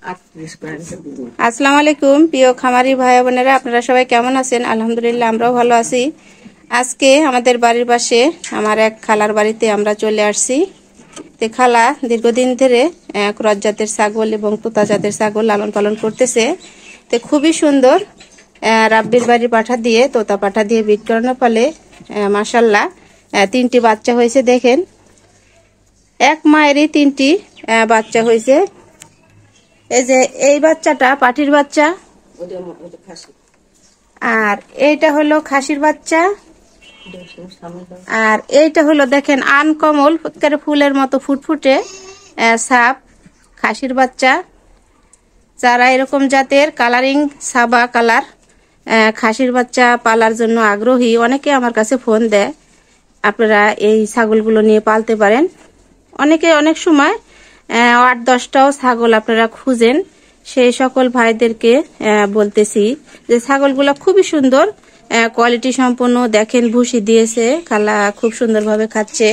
আসসালামু আলাইকুম প্রিয় খামারি ভাই বোনেরা, আপনারা সবাই কেমন আছেন? আলহামদুলিল্লাহ আমরাও ভালো আছি। আজকে আমাদের বাড়ির পাশে আমার এক খালার বাড়িতে আমরা চলে আসছি। তো খালা দীর্ঘদিন ধরে ক্রস জাতের ছাগল এবং তোতা জাতের ছাগল লালন পালন করতেছে। তো খুবই সুন্দর রাব্বির বাড়ির পাঠা দিয়ে তোতা পাঠা দিয়ে বিট করানোর ফলে মাশাল্লাহ 3টি বাচ্চা হয়েছে। দেখেন, এক মায়েরই 3টি বাচ্চা হয়েছে। এই যে এই বাচ্চাটা পাটির বাচ্চা, আর এইটা হলো খাসির বাচ্চা, আর এইটা হলো দেখেন আনকমল ফুলের মতো ফুটফুটে সাপ খাসির বাচ্চা। যারা এরকম জাতের কালারিং সাবা কালার খাসির বাচ্চা পালার জন্য আগ্রহী, অনেকে আমার কাছে ফোন দেয়, আপনারা এই ছাগলগুলো নিয়ে পালতে পারেন। অনেকে অনেক সময় 8-10টাও ছাগল আপনারা খুঁজেন, সেই সকল ভাইদেরকে বলতেছি যে ছাগলগুলো খুবই সুন্দর, কোয়ালিটি সম্পন্ন। দেখেন ভুসি দিয়েছে, খালা খুব সুন্দরভাবে খাচ্ছে।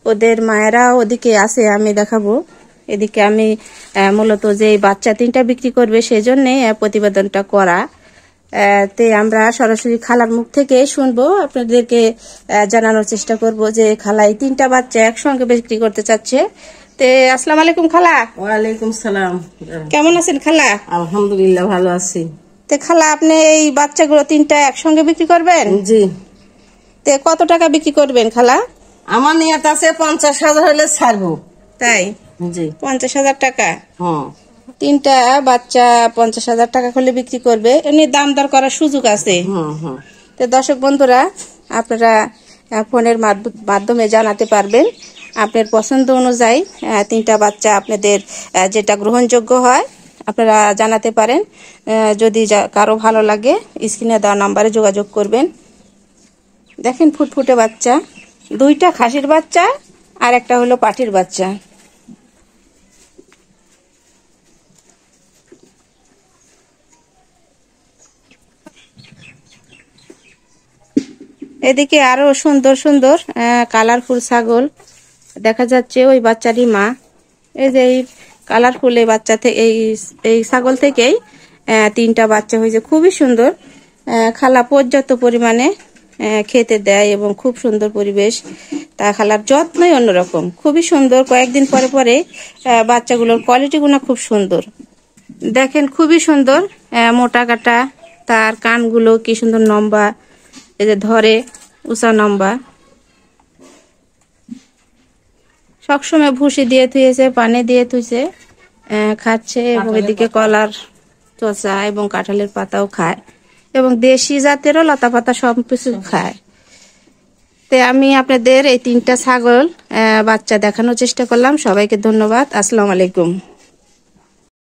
ওদের মায়েরা ওদিকে আছে, আমি দেখাবো। এদিকে আমি মূলত যে বাচ্চা 3টা বিক্রি করবে সেই জন্যে প্রতিবেদনটা করা। তে আমরা সরাসরি খালার মুখ থেকে শুনবো, আপনাদেরকে জানানোর চেষ্টা করব যে খালা এই 3টা বাচ্চা একসঙ্গে বিক্রি করতে চাচ্ছে। তে আসসালামু আলাইকুম খালা। ওয়ালাইকুম সালাম। কেমন আছেন খালা? আলহামদুলিল্লাহ ভালো আছি। তে খালা আপনি এই বাচ্চাগুলো 3টা একসঙ্গে বিক্রি করবেন? জি। তে কত টাকা বিক্রি করবেন খালা? আমার নিয়ত আছে 50,000 হলে ছাড়বো। তাই? জি। 50,000 টাকা? হ্যাঁ। 3টা বাচ্চা 50,000 টাকা হলে বিক্রি করবে, এমনি দাম দর করার সুযোগ আছে। তো দর্শক বন্ধুরা, আপনারা ফোনের মাধ্যমে জানাতে পারবেন আপনার পছন্দ অনুযায়ী 3টা বাচ্চা আপনাদের যেটা গ্রহণযোগ্য হয় আপনারা জানাতে পারেন। যদি কারো ভালো লাগে স্ক্রিনে দেওয়া নাম্বারে যোগাযোগ করবেন। দেখেন ফুটফুটে বাচ্চা, 2টা খাসির বাচ্চা আর একটা হলো পাটির বাচ্চা। এদিকে আরো সুন্দর সুন্দর কালারফুল ছাগল দেখা যাচ্ছে। ওই বাচ্চারই মা, এই যে এই কালারফুল এই বাচ্চা থেকে এই ছাগল থেকেই 3টা বাচ্চা হয়েছে। খুবই সুন্দর, খালা পর্যাপ্ত পরিমাণে খেতে দেয় এবং খুব সুন্দর পরিবেশ। তা খালার যত্নই অন্যরকম, খুবই সুন্দর। কয়েকদিন পরে পরে বাচ্চাগুলোর কোয়ালিটিগুলো খুব সুন্দর। দেখেন খুবই সুন্দর, মোটা কাটা, তার কানগুলো কি সুন্দর লম্বা, এই যে ধরে উঁচা লম্বা। সবসময় ভুসি দিয়ে থুয়েছে, পানি দিয়ে থুইছে, খাচ্ছে। এবং এদিকে কলার চচা এবং কাঁঠালের পাতাও খায়, এবং দেশি জাতেরও লতা পাতা সব কিছু খায়। তো আমি আপনাদের এই 3টা ছাগল বাচ্চা দেখানোর চেষ্টা করলাম। সবাইকে ধন্যবাদ। আসসালামু আলাইকুম।